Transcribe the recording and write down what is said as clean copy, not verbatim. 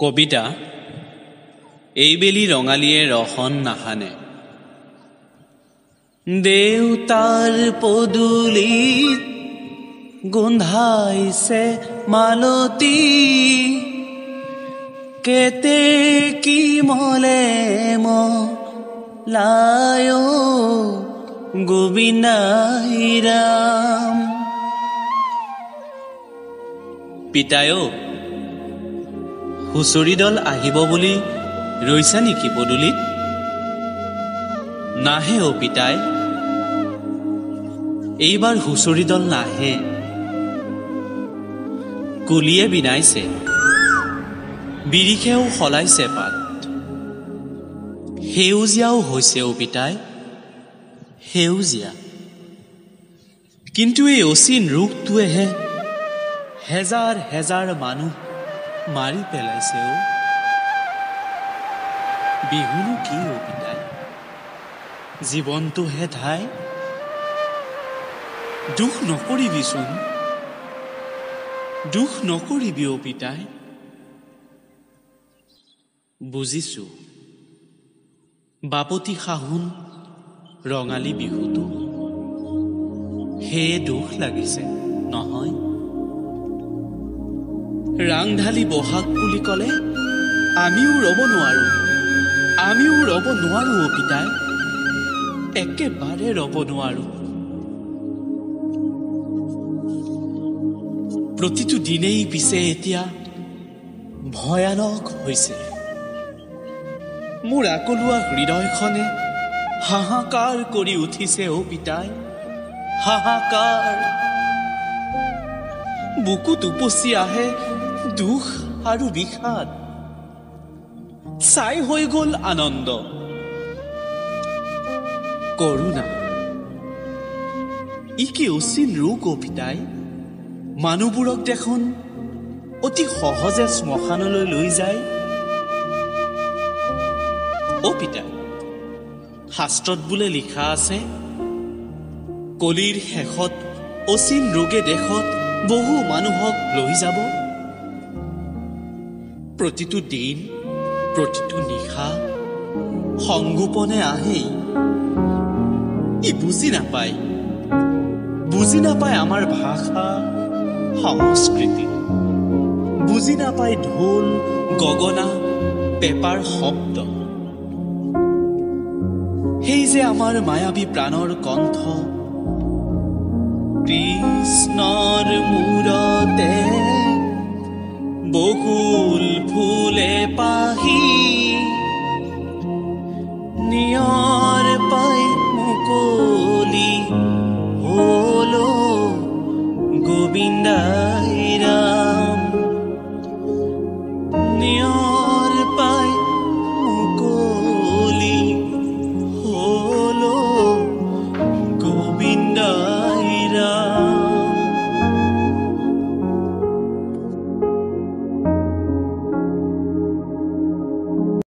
কবিতা এইবেলি ৰঙালীয়ে ৰহন নাহানে। দেউতাৰ পদূলিত গোন্ধাইছে মালতী, কেতেকী মলে মলায় গোবিন্দাই ৰাম। পিতায়, হুঁচৰি দল আহিব বুলি ৰৈছা নেকি পদূলিত? নাহে অ পিতাই, এইবাৰ হুঁচৰি দল নাহে। কুলিয়ে বিনাইছে, বিৰিষেও সলাইছে পাত, সেউজীয়াও হৈছে অ পিতাই, সেউজীয়া। কিন্তু এই অচিন ৰোগটোৱেহে হেজাৰ হেজাৰ মানুহ মাৰি পেলাইছে অ। বিহুনো কি অ পিতাই, জীৱনটোহে ধাই। দুখ নকৰিবিচোন, দুখ নকৰিবি অ পিতাই। বুজিছো বাপতি সাহোন ৰঙালী বিহুটো, সেয়ে দুখ লাগিছে নহয়। ৰাংঢালি বহাগ বুলি ক'লে আমিও ৰ'ব নোৱাৰো, আমিও ৰ'ব নোৱাৰো অ পিতাই, একেবাৰে ৰ'ব নোৱাৰো। প্ৰতিটো দিনেই পিছে এতিয়া ভয়ানক হৈছে। মোৰ আকলোৱা হৃদয়খনে হাহাকাৰ কৰি উঠিছে অ পিতাই, হাহাকাৰ। বুকুত উপচি আহে দুখ আৰু বিষাদ, ছাই হৈ গ'ল আনন্দ, কৰোণা। ই কি অচিন ৰোগ অ পিতাই, মানুহবোৰক দেখোন অতি সহজে শ্মশানলৈ লৈ যায়। অ পিতাই, শাস্ত্ৰত বোলে লিখা আছে, কলিৰ শেষত অচিন ৰোগে দেশত বহু মানুহক লৈ যাব। প্ৰতিটো দিন প্ৰতিটো নিশা সংগোপনে আহেই। ই বুজি নাপায়, বুজি নাপায় আমাৰ ভাষা সংস্কৃতি, বুজি নাপায় ঢোল গগনা পেঁপাৰ শব্দ। সেই যে আমাৰ মায়াবী প্ৰাণৰ কণ্ঠ, কৃষ্ণৰ মূৰতে বকুল ফুলে পাহি, নিয়ৰ পাই মুকলি হল গোবিন্দা।